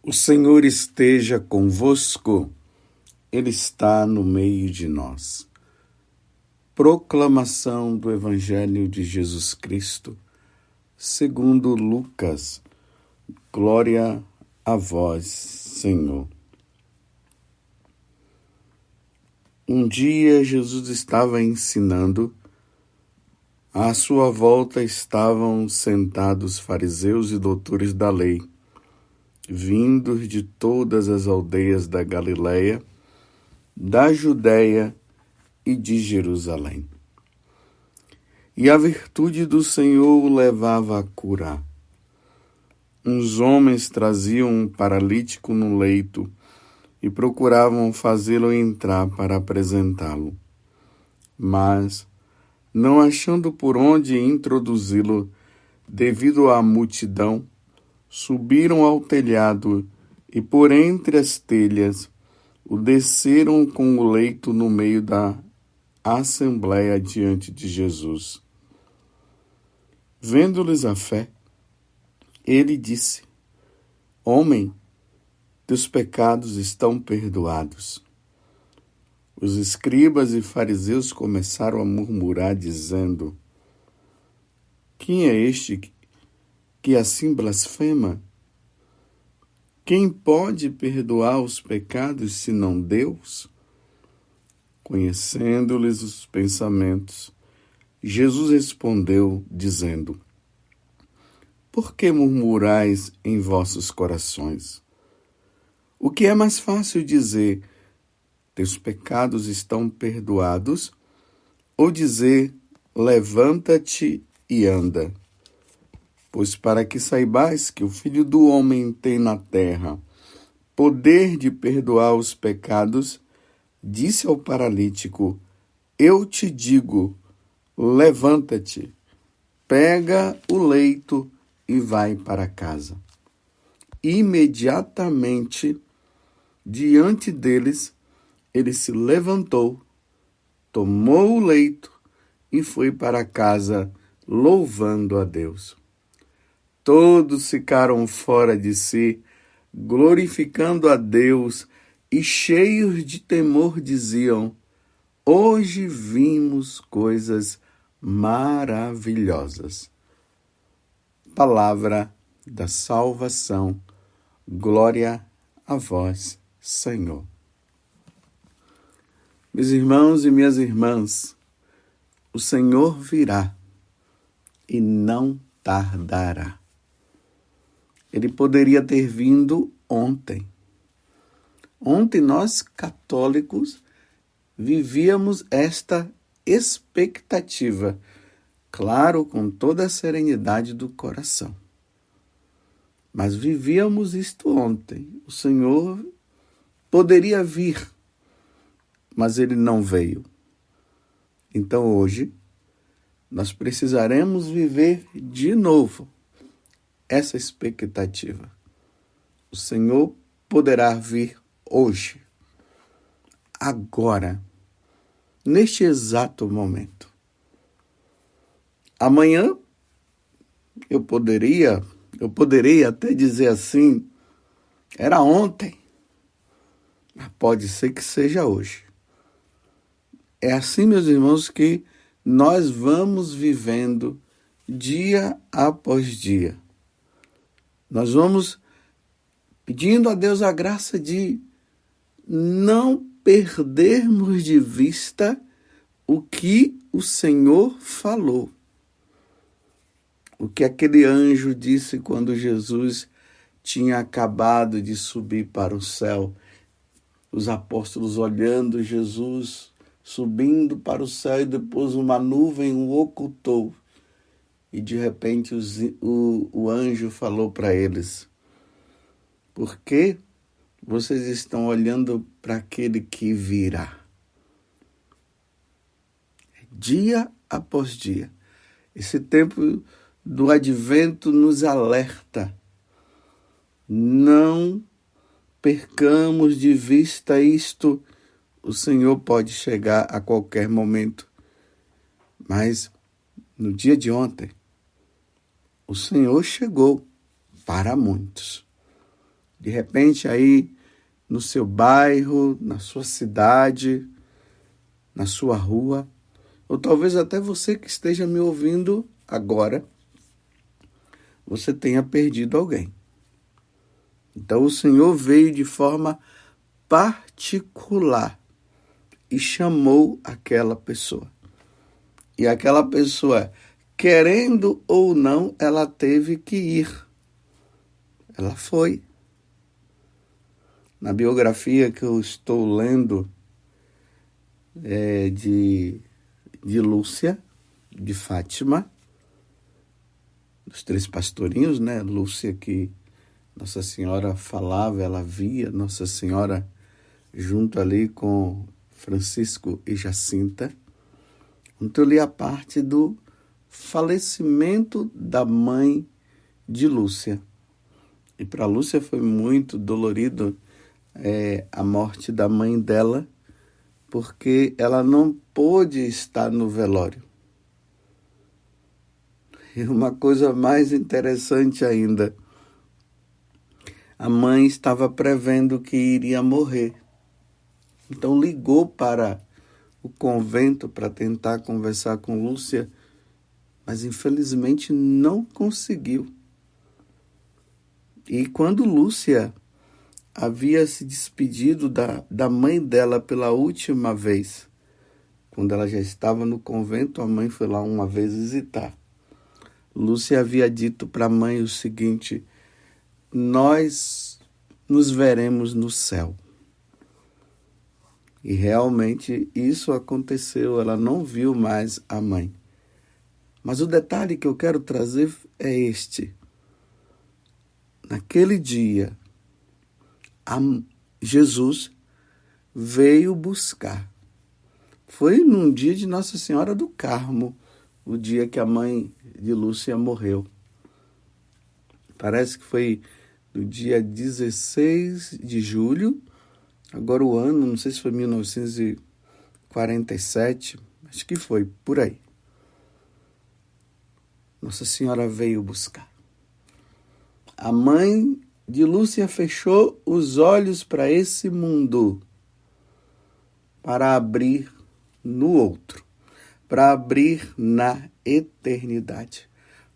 O Senhor esteja convosco, Ele está no meio de nós. Proclamação do Evangelho de Jesus Cristo, segundo Lucas. Glória a vós, Senhor. Um dia Jesus estava ensinando. À sua volta estavam sentados fariseus e doutores da lei, vindos de todas as aldeias da Galileia, da Judéia e de Jerusalém. E a virtude do Senhor o levava a curar. Uns homens traziam um paralítico no leito e procuravam fazê-lo entrar para apresentá-lo. Mas, não achando por onde introduzi-lo, devido à multidão, subiram ao telhado e, por entre as telhas, o desceram com o leito no meio da assembleia diante de Jesus. Vendo-lhes a fé, ele disse: Homem, teus pecados estão perdoados. Os escribas e fariseus começaram a murmurar, dizendo: Quem é este que assim blasfema? Quem pode perdoar os pecados senão Deus? Conhecendo-lhes os pensamentos, Jesus respondeu, dizendo: Por que murmurais em vossos corações? O que é mais fácil dizer: Teus pecados estão perdoados, ou dizer: Levanta-te e anda? Pois para que saibais que o Filho do Homem tem na terra poder de perdoar os pecados, disse ao paralítico: Eu te digo, levanta-te, pega o leito e vai para casa. Imediatamente, diante deles, ele se levantou, tomou o leito e foi para casa, louvando a Deus. Todos ficaram fora de si, glorificando a Deus, e cheios de temor diziam: Hoje vimos coisas maravilhosas. Palavra da salvação. Glória a vós, Senhor. Meus irmãos e minhas irmãs, o Senhor virá e não tardará. Ele poderia ter vindo ontem. Ontem nós, católicos, vivíamos esta expectativa, claro, com toda a serenidade do coração. Mas vivíamos isto ontem. O Senhor poderia vir, mas ele não veio. Então hoje, nós precisaremos viver de novo essa expectativa. O Senhor poderá vir hoje, agora, neste exato momento. Amanhã, eu poderia até dizer assim, era ontem, mas pode ser que seja hoje. É assim, meus irmãos, que nós vamos vivendo dia após dia. Nós vamos pedindo a Deus a graça de não perdermos de vista o que o Senhor falou. O que aquele anjo disse quando Jesus tinha acabado de subir para o céu. Os apóstolos olhando Jesus subindo para o céu e depois uma nuvem o ocultou. E de repente o anjo falou para eles: Por que vocês estão olhando para aquele que virá? Dia após dia. Esse tempo do advento nos alerta. Não percamos de vista isto. O Senhor pode chegar a qualquer momento. Mas no dia de ontem, o Senhor chegou para muitos. De repente aí no seu bairro, na sua cidade, na sua rua, ou talvez até você que esteja me ouvindo agora, você tenha perdido alguém. Então o Senhor veio de forma particular e chamou aquela pessoa. E aquela pessoa, querendo ou não, ela teve que ir. Ela foi. Na biografia que eu estou lendo de Lúcia, de Fátima, dos 3 pastorinhos, né? Lúcia, que Nossa Senhora falava, ela via Nossa Senhora junto ali com Francisco e Jacinta. Então eu li a parte do falecimento da mãe de Lúcia. E para Lúcia foi muito dolorido a morte da mãe dela, porque ela não pôde estar no velório. E uma coisa mais interessante ainda, a mãe estava prevendo que iria morrer. Então ligou para o convento para tentar conversar com Lúcia, mas infelizmente não conseguiu. E quando Lúcia havia se despedido da mãe dela pela última vez, quando ela já estava no convento, a mãe foi lá uma vez visitar. Lúcia havia dito para a mãe o seguinte: nós nos veremos no céu. E realmente isso aconteceu, ela não viu mais a mãe. Mas o detalhe que eu quero trazer é este. Naquele dia, Jesus veio buscar. Foi num dia de Nossa Senhora do Carmo, o dia que a mãe de Lúcia morreu. Parece que foi no dia 16 de julho, agora o ano, não sei se foi 1947, acho que foi, por aí. Nossa Senhora veio buscar. A mãe de Lúcia fechou os olhos para esse mundo, para abrir no outro, para abrir na eternidade.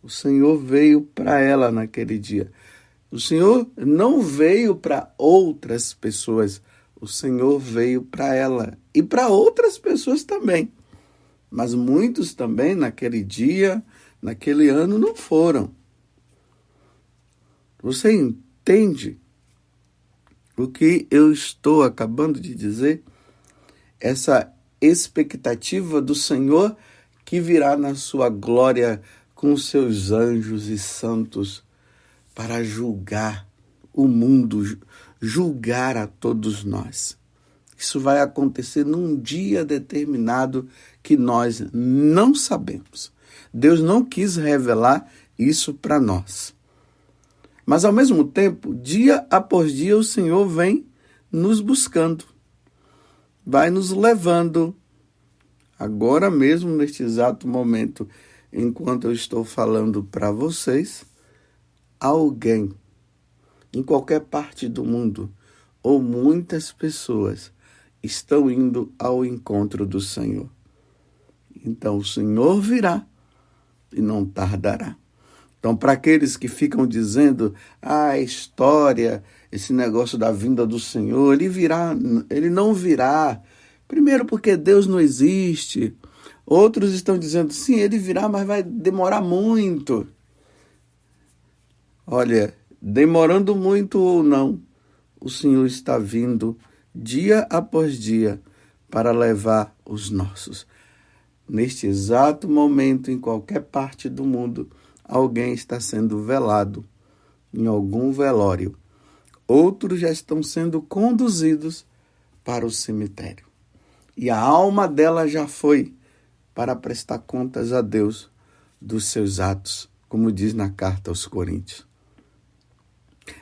O Senhor veio para ela naquele dia. O Senhor não veio para outras pessoas, o Senhor veio para ela e para outras pessoas também. Mas muitos também naquele dia, naquele ano, não foram. Você entende o que eu estou acabando de dizer? Essa expectativa do Senhor que virá na sua glória com seus anjos e santos para julgar o mundo, julgar a todos nós. Isso vai acontecer num dia determinado que nós não sabemos. Deus não quis revelar isso para nós. Mas, ao mesmo tempo, dia após dia, o Senhor vem nos buscando. Vai nos levando. Agora mesmo, neste exato momento, enquanto eu estou falando para vocês, alguém, em qualquer parte do mundo, ou muitas pessoas, estão indo ao encontro do Senhor. Então, o Senhor virá e não tardará. Então, para aqueles que ficam dizendo, a história, esse negócio da vinda do Senhor, ele não virá. Primeiro porque Deus não existe. Outros estão dizendo, sim, ele virá, mas vai demorar muito. Olha, demorando muito ou não, o Senhor está vindo dia após dia para levar os nossos. Neste exato momento, em qualquer parte do mundo, alguém está sendo velado em algum velório. Outros já estão sendo conduzidos para o cemitério. E a alma dela já foi para prestar contas a Deus dos seus atos, como diz na carta aos Coríntios.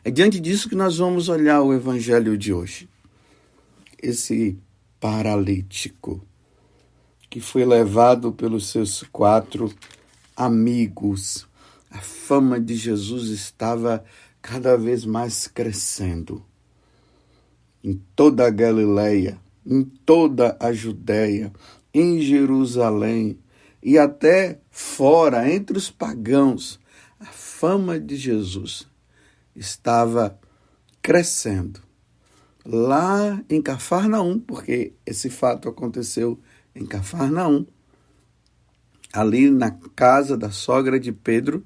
É diante disso que nós vamos olhar o evangelho de hoje. Esse paralítico que foi levado pelos seus 4 amigos. A fama de Jesus estava cada vez mais crescendo em toda a Galileia, em toda a Judéia, em Jerusalém e até fora, entre os pagãos. A fama de Jesus estava crescendo. Lá em Cafarnaum, porque esse fato aconteceu em Cafarnaum, ali na casa da sogra de Pedro,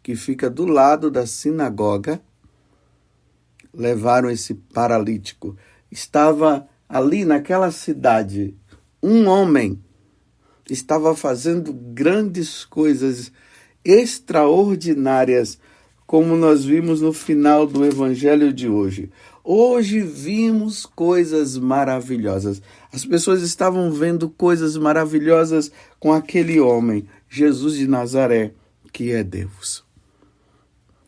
que fica do lado da sinagoga, levaram esse paralítico. Estava ali naquela cidade um homem, estava fazendo grandes coisas extraordinárias, como nós vimos no final do evangelho de hoje. Hoje vimos coisas maravilhosas. As pessoas estavam vendo coisas maravilhosas com aquele homem, Jesus de Nazaré, que é Deus.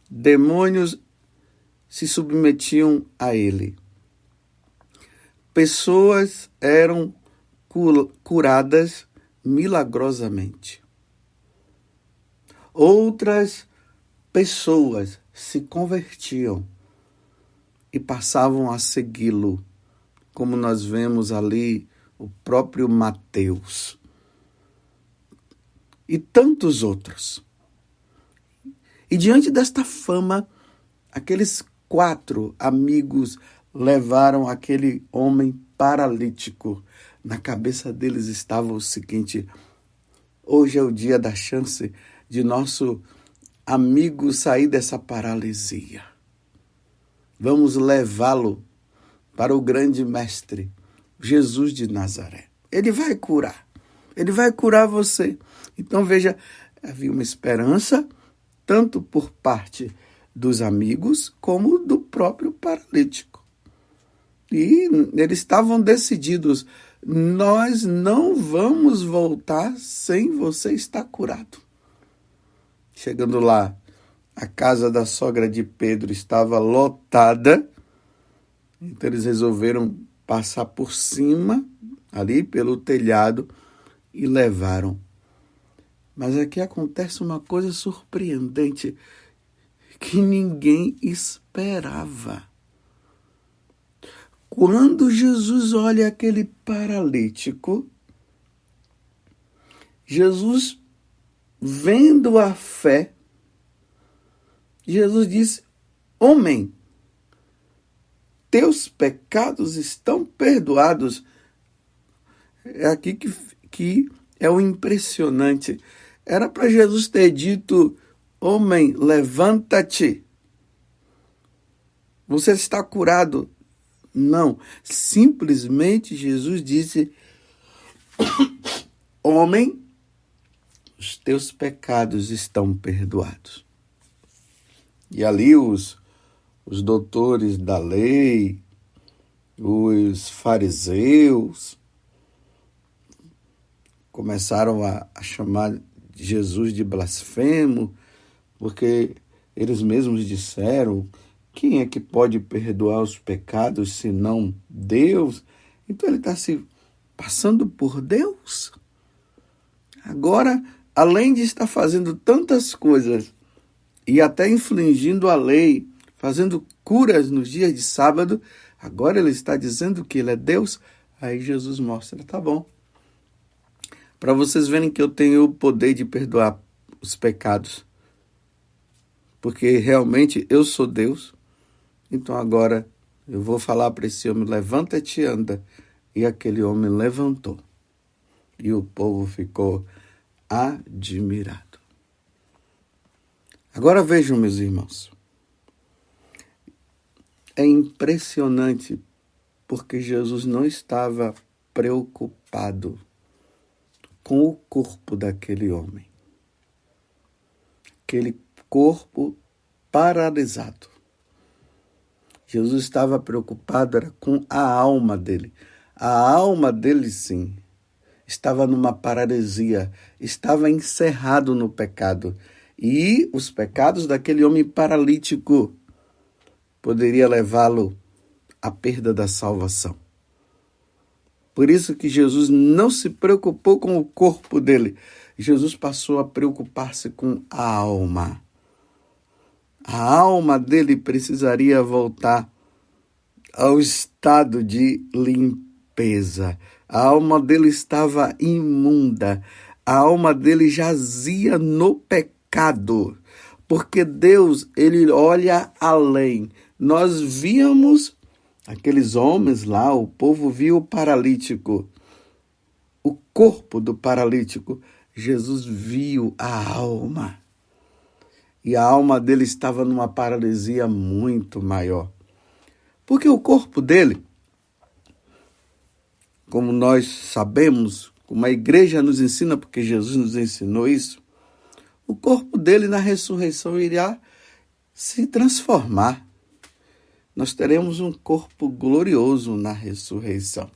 Demônios se submetiam a ele. Pessoas eram curadas milagrosamente. Outras pessoas se convertiam e passavam a segui-lo, como nós vemos ali o próprio Mateus e tantos outros. E diante desta fama, aqueles 4 amigos levaram aquele homem paralítico. Na cabeça deles estava o seguinte: hoje é o dia da chance de nosso amigo sair dessa paralisia. Vamos levá-lo para o grande mestre, Jesus de Nazaré. Ele vai curar você. Então veja, havia uma esperança, tanto por parte dos amigos, como do próprio paralítico. E eles estavam decididos: nós não vamos voltar sem você estar curado. Chegando lá, a casa da sogra de Pedro estava lotada, então eles resolveram passar por cima, ali pelo telhado, e levaram. Mas aqui acontece uma coisa surpreendente que ninguém esperava. Quando Jesus olha aquele paralítico, Jesus, vendo a fé, Jesus disse: homem, teus pecados estão perdoados. É aqui que é o impressionante. Era para Jesus ter dito: homem, levanta-te. Você está curado. Não, simplesmente Jesus disse: homem, os teus pecados estão perdoados. E ali os doutores da lei, os fariseus, começaram a chamar Jesus de blasfemo, porque eles mesmos disseram: quem é que pode perdoar os pecados senão Deus? Então ele está se passando por Deus. Agora, além de estar fazendo tantas coisas e até infringindo a lei, fazendo curas nos dias de sábado, agora ele está dizendo que ele é Deus. Aí Jesus mostra: tá bom. Para vocês verem que eu tenho o poder de perdoar os pecados, porque realmente eu sou Deus. Então agora eu vou falar para esse homem: levanta-te e anda. E aquele homem levantou. E o povo ficou admirado. Agora vejam, meus irmãos. É impressionante porque Jesus não estava preocupado com o corpo daquele homem. Aquele corpo paralisado. Jesus estava preocupado era com a alma dele. A alma dele, sim, estava numa paralisia, estava encerrado no pecado. E os pecados daquele homem paralítico poderia levá-lo à perda da salvação. Por isso que Jesus não se preocupou com o corpo dele. Jesus passou a preocupar-se com a alma. A alma dele precisaria voltar ao estado de limpeza. A alma dele estava imunda. A alma dele jazia no pecado. Porque Deus, ele olha além. Nós víamos aqueles homens lá, o povo viu o paralítico, o corpo do paralítico. Jesus viu a alma. E a alma dele estava numa paralisia muito maior. Porque o corpo dele, como nós sabemos, como a igreja nos ensina, porque Jesus nos ensinou isso, o corpo dele na ressurreição irá se transformar. Nós teremos um corpo glorioso na ressurreição.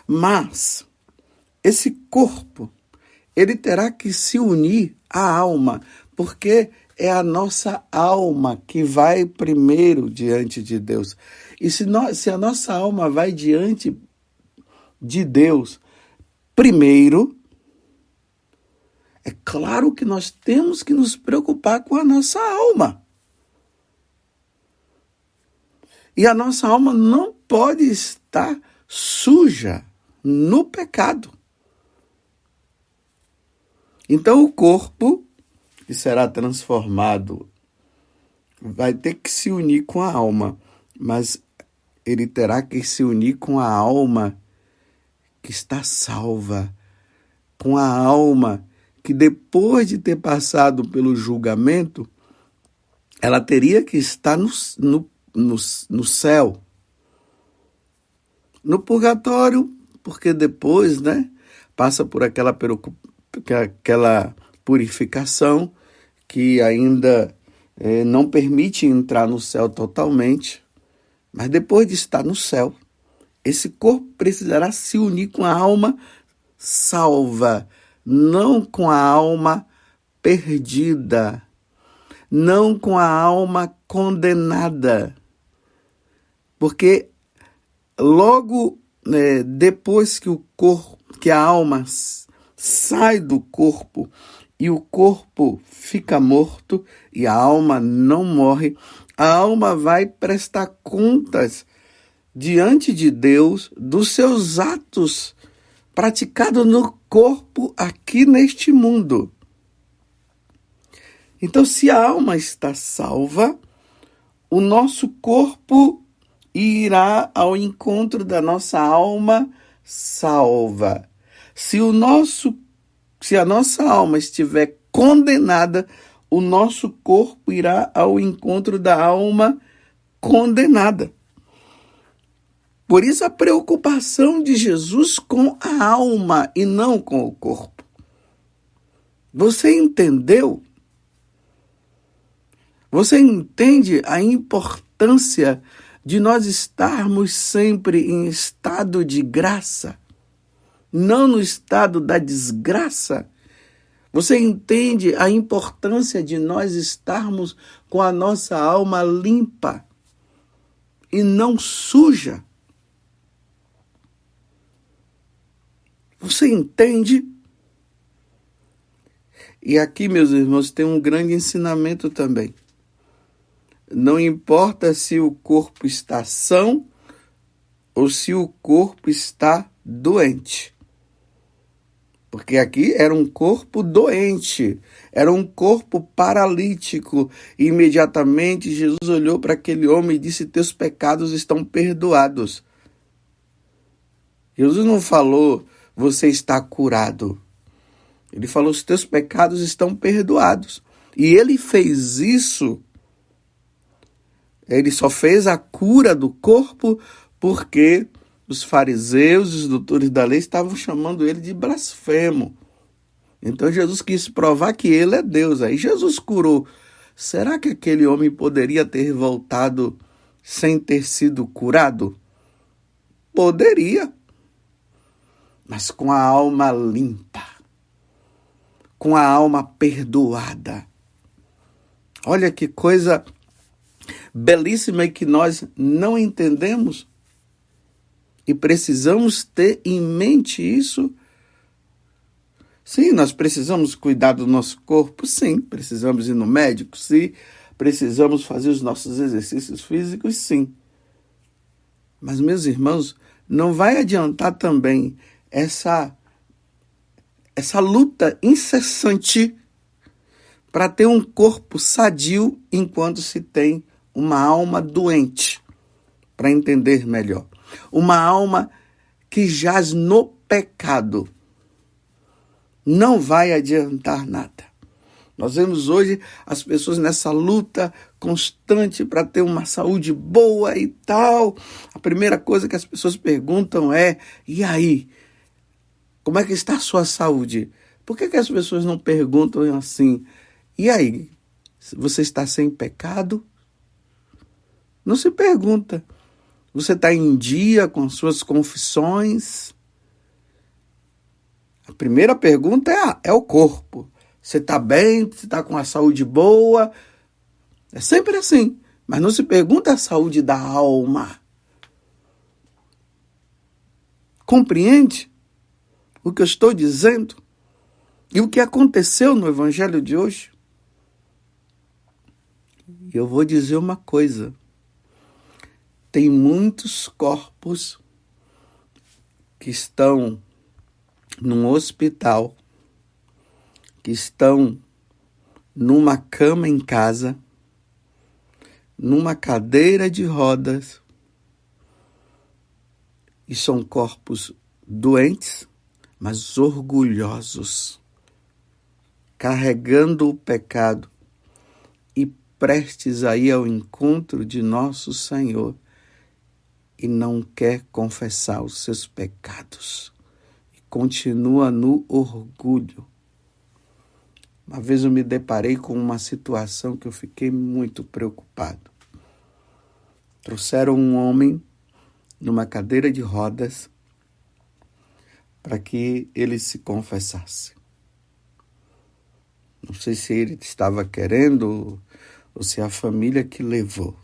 Mas esse corpo, ele terá que se unir à alma, porque é a nossa alma que vai primeiro diante de Deus. E se a nossa alma vai diante de Deus primeiro, é claro que nós temos que nos preocupar com a nossa alma. E a nossa alma não pode estar suja no pecado. Então o corpo, que será transformado, vai ter que se unir com a alma, mas ele terá que se unir com a alma que está salva, com a alma que depois de ter passado pelo julgamento, ela teria que estar no céu. No purgatório, porque depois, passa por aquela purificação que ainda não permite entrar no céu totalmente, mas depois de estar no céu, esse corpo precisará se unir com a alma salva, não com a alma perdida, não com a alma condenada. Porque logo depois que a alma sai do corpo e o corpo fica morto e a alma não morre, a alma vai prestar contas diante de Deus dos seus atos praticados no corpo aqui neste mundo. Então, se a alma está salva, o nosso corpo irá ao encontro da nossa alma salva. Se a nossa alma estiver condenada, o nosso corpo irá ao encontro da alma condenada. Por isso a preocupação de Jesus com a alma e não com o corpo. Você entendeu? Você entende a importância de nós estarmos sempre em estado de graça, não no estado da desgraça? Você entende a importância de nós estarmos com a nossa alma limpa e não suja? Você entende? E aqui, meus irmãos, tem um grande ensinamento também. Não importa se o corpo está são ou se o corpo está doente. Porque aqui era um corpo doente, era um corpo paralítico. E imediatamente Jesus olhou para aquele homem e disse: teus pecados estão perdoados. Jesus não falou: você está curado. Ele falou: os teus pecados estão perdoados. E ele fez isso. Ele só fez a cura do corpo porque os fariseus e os doutores da lei estavam chamando ele de blasfemo. Então Jesus quis provar que ele é Deus. Aí Jesus curou. Será que aquele homem poderia ter voltado sem ter sido curado? Poderia. Mas com a alma limpa, com a alma perdoada. Olha que coisa belíssima e que nós não entendemos. E precisamos ter em mente isso. Sim, nós precisamos cuidar do nosso corpo, sim. Precisamos ir no médico, sim. Precisamos fazer os nossos exercícios físicos, sim. Mas, meus irmãos, não vai adiantar também essa luta incessante para ter um corpo sadio enquanto se tem uma alma doente, para entender melhor. Uma alma que jaz no pecado. Não vai adiantar nada. Nós vemos hoje as pessoas nessa luta constante para ter uma saúde boa e tal. A primeira coisa que as pessoas perguntam é: e aí? Como é que está a sua saúde? Por que as pessoas não perguntam assim: e aí? Você está sem pecado? Não se pergunta. Você está em dia com suas confissões? A primeira pergunta é o corpo. Você está bem? Você está com a saúde boa? É sempre assim. Mas não se pergunta a saúde da alma. Compreende o que eu estou dizendo? E o que aconteceu no evangelho de hoje? E eu vou dizer uma coisa. Tem muitos corpos que estão num hospital, que estão numa cama em casa, numa cadeira de rodas, e são corpos doentes, mas orgulhosos, carregando o pecado e prestes a ir ao encontro de nosso Senhor e não quer confessar os seus pecados e continua no orgulho. Uma vez eu me deparei com uma situação que eu fiquei muito preocupado. Trouxeram um homem numa cadeira de rodas para que ele se confessasse. Não sei se ele estava querendo ou se a família que levou.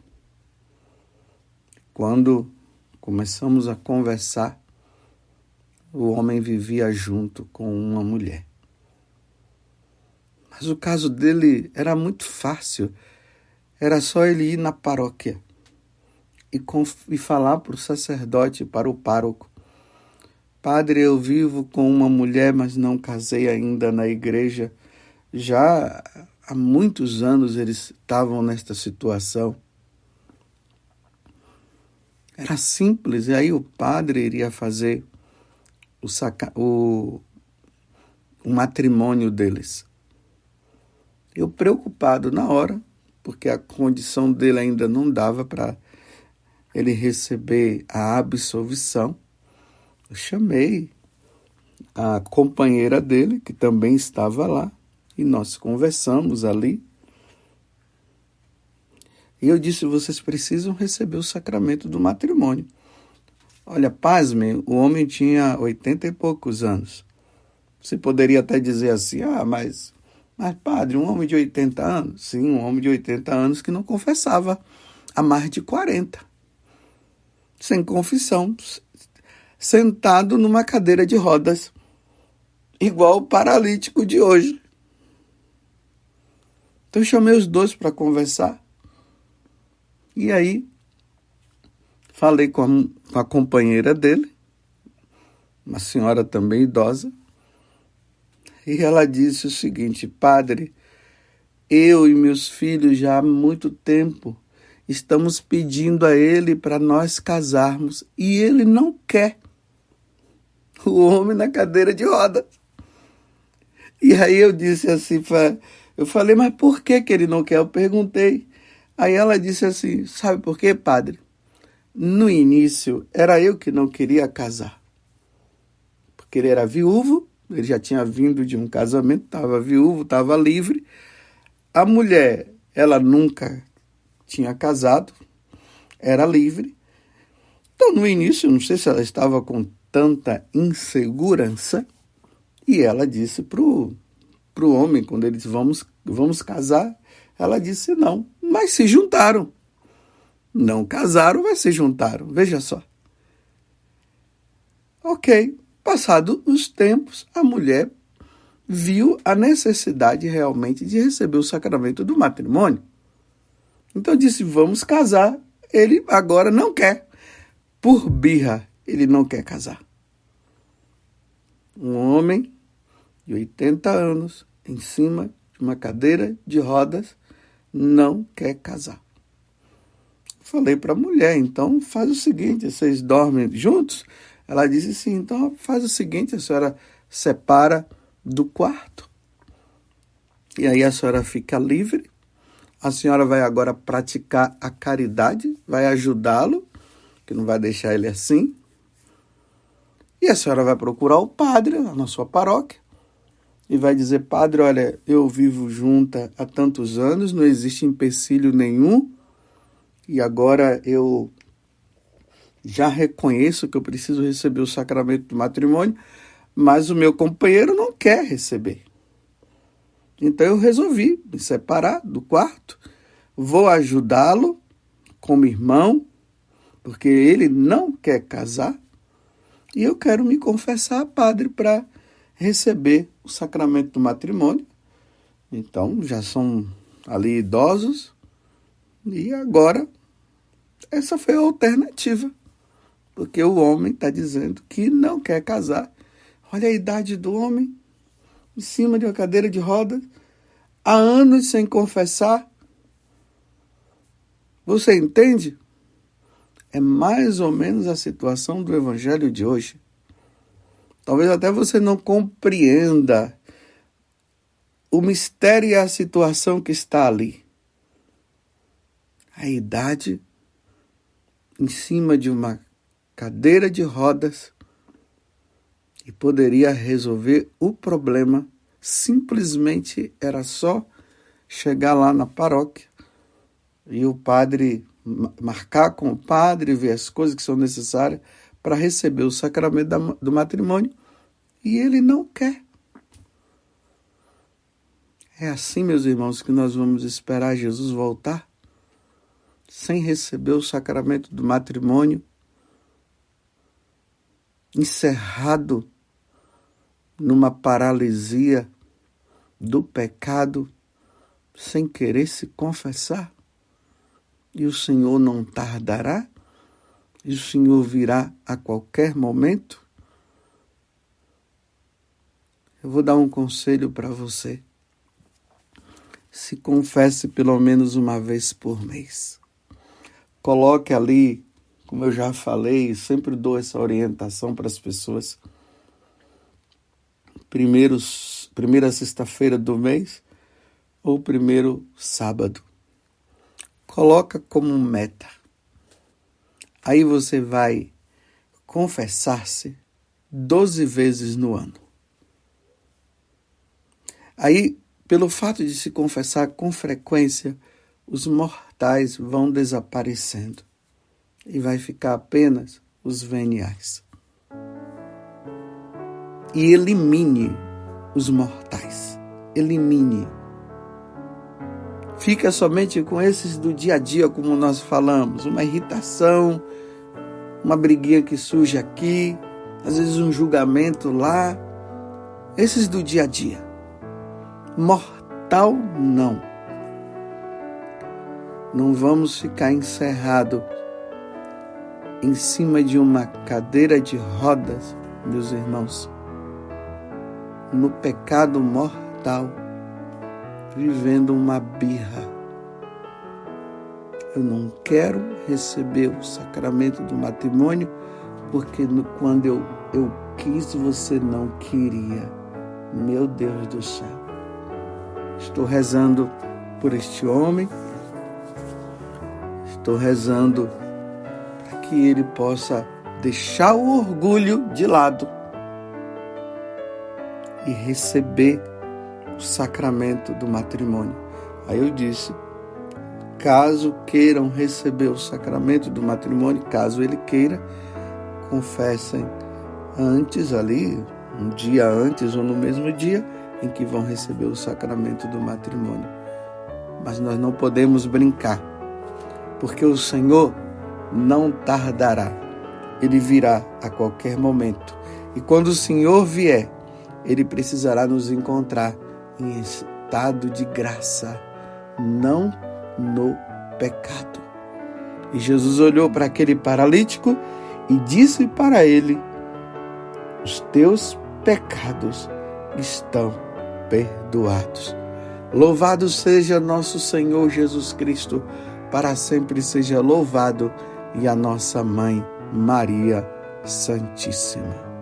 Quando começamos a conversar, o homem vivia junto com uma mulher. Mas o caso dele era muito fácil. Era só ele ir na paróquia e falar para o sacerdote, para o pároco: Padre, eu vivo com uma mulher, mas não casei ainda na igreja. Já há muitos anos eles estavam nesta situação. Era simples, e aí o padre iria fazer o matrimônio deles. Eu preocupado na hora, porque a condição dele ainda não dava para ele receber a absolvição. Eu chamei a companheira dele, que também estava lá, e nós conversamos ali. E eu disse: vocês precisam receber o sacramento do matrimônio. Olha, pasmem, o homem tinha 80 e poucos anos. Você poderia até dizer assim: mas padre, um homem de 80 anos? Sim, um homem de 80 anos que não confessava há mais de 40. Sem confissão, sentado numa cadeira de rodas, igual o paralítico de hoje. Então eu chamei os dois para conversar. E aí, falei com a companheira dele, uma senhora também idosa, e ela disse o seguinte: Padre, eu e meus filhos já há muito tempo estamos pedindo a ele para nós casarmos e ele não quer. O homem na cadeira de roda. E aí eu disse assim, eu falei: mas por que ele não quer? Eu perguntei. Aí ela disse assim: sabe por quê, padre? No início era eu que não queria casar, porque ele era viúvo, ele já tinha vindo de um casamento, estava viúvo, estava livre. A mulher, ela nunca tinha casado, era livre. Então, no início, não sei se ela estava com tanta insegurança, e ela disse pro homem, quando ele disse: vamos casar, ela disse não, mas se juntaram. Não casaram, mas se juntaram, veja só. Ok, passados os tempos, a mulher viu a necessidade realmente de receber o sacramento do matrimônio. Então disse, vamos casar. Ele agora não quer. Por birra, ele não quer casar. Um homem de 80 anos, em cima de uma cadeira de rodas, não quer casar. Falei para a mulher, então faz o seguinte, vocês dormem juntos? Ela disse sim, então faz o seguinte, a senhora separa do quarto. E aí a senhora fica livre. A senhora vai agora praticar a caridade, vai ajudá-lo, que não vai deixar ele assim. E a senhora vai procurar o padre na sua paróquia e vai dizer, padre, olha, eu vivo junta há tantos anos, não existe empecilho nenhum, e agora eu já reconheço que eu preciso receber o sacramento do matrimônio, mas o meu companheiro não quer receber. Então eu resolvi me separar do quarto, vou ajudá-lo como irmão, porque ele não quer casar, e eu quero me confessar, padre, para receber o sacramento do matrimônio. Então já são ali idosos, e agora essa foi a alternativa, porque o homem está dizendo que não quer casar. Olha a idade do homem, em cima de uma cadeira de rodas, há anos sem confessar. Você entende? É mais ou menos a situação do evangelho de hoje. Talvez até você não compreenda o mistério e a situação que está ali. A idade em cima de uma cadeira de rodas e poderia resolver o problema. Simplesmente era só chegar lá na paróquia e o padre marcar com o padre, ver as coisas que são necessárias para receber o sacramento do matrimônio, e ele não quer. É assim, meus irmãos, que nós vamos esperar Jesus voltar, sem receber o sacramento do matrimônio, encerrado numa paralisia do pecado, sem querer se confessar. E o Senhor não tardará, e o Senhor virá a qualquer momento. Eu vou dar um conselho para você. Se confesse pelo menos uma vez por mês. Coloque ali, como eu já falei, sempre dou essa orientação para as pessoas. Primeira sexta-feira do mês ou primeiro sábado. Coloca como meta. Aí você vai confessar-se 12 vezes no ano. Aí, pelo fato de se confessar com frequência, os mortais vão desaparecendo e vai ficar apenas os veniais. E elimine os mortais. Elimine. Fica somente com esses do dia a dia, como nós falamos, uma irritação, uma briguinha que surge aqui, às vezes um julgamento lá, esses do dia a dia. Mortal, não. Não vamos ficar encerrados em cima de uma cadeira de rodas, meus irmãos, no pecado mortal, vivendo uma birra. Eu não quero receber o sacramento do matrimônio porque quando eu quis, você não queria. Meu Deus do céu. Estou rezando por este homem. Estou rezando para que ele possa deixar o orgulho de lado e receber o sacramento do matrimônio. Aí eu disse, caso queiram receber o sacramento do matrimônio, caso ele queira, confessem antes ali, um dia antes ou no mesmo dia em que vão receber o sacramento do matrimônio. Mas nós não podemos brincar, porque o Senhor não tardará. Ele virá a qualquer momento. E quando o Senhor vier, Ele precisará nos encontrar em estado de graça, não no pecado. E Jesus olhou para aquele paralítico e disse para ele: os teus pecados estão perdoados. Louvado seja nosso Senhor Jesus Cristo, para sempre seja louvado, e a nossa Mãe Maria Santíssima.